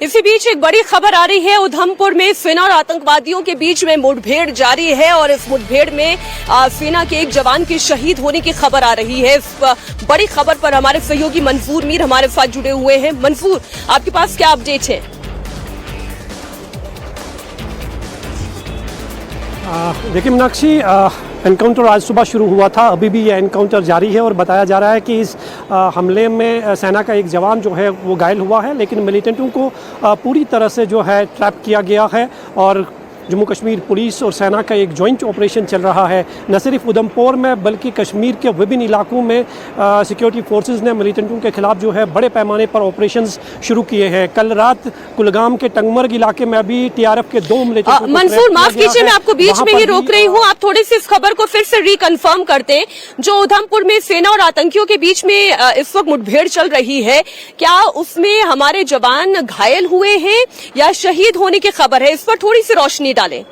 इसी बीच एक बड़ी खबर आ रही है। उधमपुर में सेना और आतंकवादियों के बीच में मुठभेड़ जारी है और इस मुठभेड़ में सेना के एक जवान के शहीद होने की खबर आ रही है। इस बड़ी खबर पर हमारे सहयोगी मंसूर मीर हमारे साथ जुड़े हुए हैं। मंसूर, आपके पास क्या अपडेट है? देखिए मीनाक्षी, एनकाउंटर आज सुबह शुरू हुआ था, अभी भी यह एनकाउंटर जारी है और बताया जा रहा है कि इस हमले में सेना का एक जवान जो है वो घायल हुआ है, लेकिन मिलिटेंटों को पूरी तरह से जो है ट्रैप किया गया है और जम्मू कश्मीर पुलिस और सेना का एक जॉइंट ऑपरेशन चल रहा है। न सिर्फ उधमपुर में बल्कि कश्मीर के विभिन्न इलाकों में सिक्योरिटी फोर्सेस ने मिलिटेंटों के खिलाफ जो है बड़े पैमाने पर ऑपरेशंस शुरू किए हैं। कल रात कुलगाम के टंगमर्ग इलाके में भी टीआरएफ के 2 मिलिटेंट। मंसूर, माफ कीजिए, मैं आपको बीच में ही रोक रही हूँ। आप थोड़ी सी इस खबर को फिर से रिकन्फर्म करते हैं। जो उधमपुर में सेना और आतंकियों के बीच में इस वक्त मुठभेड़ चल रही है, क्या उसमें हमारे जवान घायल हुए हैं या शहीद होने की खबर है? इस पर थोड़ी सी रोशनी डालें।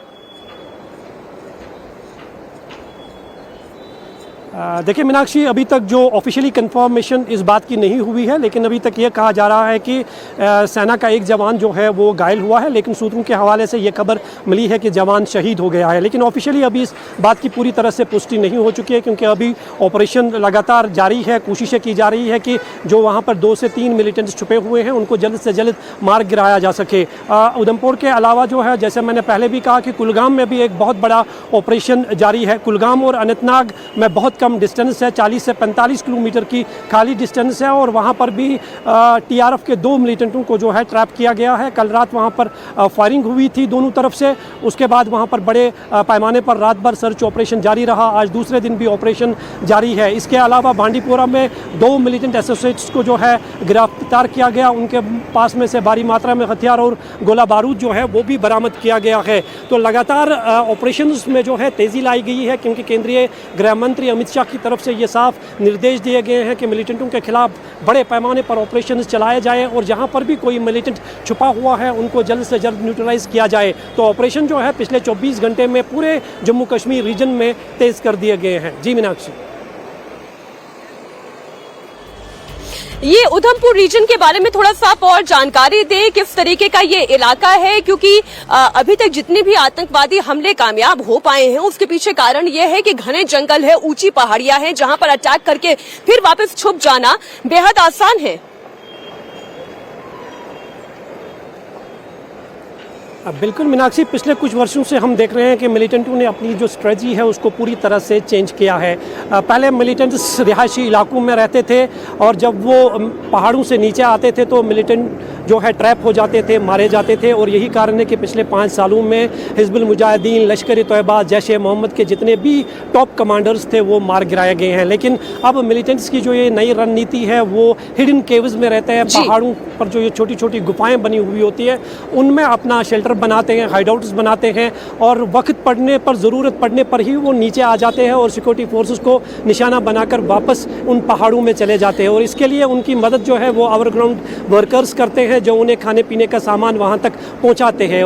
देखिए मीनाक्षी, अभी तक जो ऑफिशियली कंफर्मेशन इस बात की नहीं हुई है, लेकिन अभी तक ये कहा जा रहा है कि सेना का एक जवान जो है वो घायल हुआ है, लेकिन सूत्रों के हवाले से ये खबर मिली है कि जवान शहीद हो गया है। लेकिन ऑफिशियली अभी इस बात की पूरी तरह से पुष्टि नहीं हो चुकी है, क्योंकि अभी ऑपरेशन लगातार जारी है। कोशिशें की जा रही है कि जो वहाँ पर 2 से 3 मिलिटेंट्स छुपे हुए हैं उनको जल्द से जल्द मार गिराया जा सके। उधमपुर के अलावा जो है, जैसे मैंने पहले भी कहा कि कुलगाम में भी एक बहुत बड़ा ऑपरेशन जारी है। कुलगाम और अनंतनाग में बहुत कम डिस्टेंस है, 40 से 45 किलोमीटर की खाली डिस्टेंस है और वहाँ पर भी टीआरएफ के 2 मिलिटेंटों को जो है ट्रैप किया गया है। कल रात वहाँ पर फायरिंग हुई थी दोनों तरफ से। उसके बाद वहाँ पर बड़े पैमाने पर रात भर सर्च ऑपरेशन जारी रहा। आज दूसरे दिन भी ऑपरेशन जारी है। इसके अलावा बांडीपोरा में 2 मिलिटेंट एसोसिएट्स को जो है गिरफ्तार किया गया। उनके पास में से भारी मात्रा में हथियार और गोला बारूद जो है वो भी बरामद किया गया है। तो लगातार ऑपरेशंस में जो है तेज़ी लाई गई है, क्योंकि केंद्रीय गृह मंत्री अमित शाह की तरफ से ये साफ निर्देश दिए गए हैं कि मिलिटेंटों के खिलाफ बड़े पैमाने पर ऑपरेशन चलाए जाए और जहां पर भी कोई मिलिटेंट छुपा हुआ है उनको जल्द से जल्द न्यूट्रलाइज किया जाए। तो ऑपरेशन जो है पिछले 24 घंटे में पूरे जम्मू कश्मीर रीजन में तेज कर दिए गए हैं। जी मीनाक्षी, ये उधमपुर रीजन के बारे में थोड़ा सा आप और जानकारी दें, किस तरीके का ये इलाका है? क्योंकि अभी तक जितने भी आतंकवादी हमले कामयाब हो पाए हैं उसके पीछे कारण ये है कि घने जंगल है, ऊंची पहाड़ियां हैं, जहां पर अटैक करके फिर वापस छुप जाना बेहद आसान है। बिल्कुल मीनाक्षी, पिछले कुछ वर्षों से हम देख रहे हैं कि मिलिटेंटों ने अपनी जो स्ट्रेटजी है उसको पूरी तरह से चेंज किया है। पहले मिलिटेंट्स रिहायशी इलाकों में रहते थे और जब वो पहाड़ों से नीचे आते थे तो मिलिटेंट जो है ट्रैप हो जाते थे, मारे जाते थे। और यही कारण है कि पिछले 5 सालों में हिजबुल मुजाहिदीन, लश्कर-ए-तोयबा, जैश-ए-मोहम्मद के जितने भी टॉप कमांडर्स थे वो मार गिराए गए हैं। लेकिन अब मिलिटेंट्स की जो ये नई रणनीति है वो हिडन केव्स में रहते हैं। पहाड़ों पर जो ये छोटी छोटी गुफाएं बनी हुई होती है उनमें अपना शेल्टर बनाते हैं, हाइडआउट्स बनाते हैं और वक्त पड़ने पर, ज़रूरत पड़ने पर ही वो नीचे आ जाते हैं और सिक्योरिटी फोर्सेस को निशाना बनाकर वापस उन पहाड़ों में चले जाते हैं। और इसके लिए उनकी मदद जो है वो ओवरग्राउंड वर्कर्स करते हैं, जो उन्हें खाने पीने का सामान वहाँ तक पहुँचाते हैं।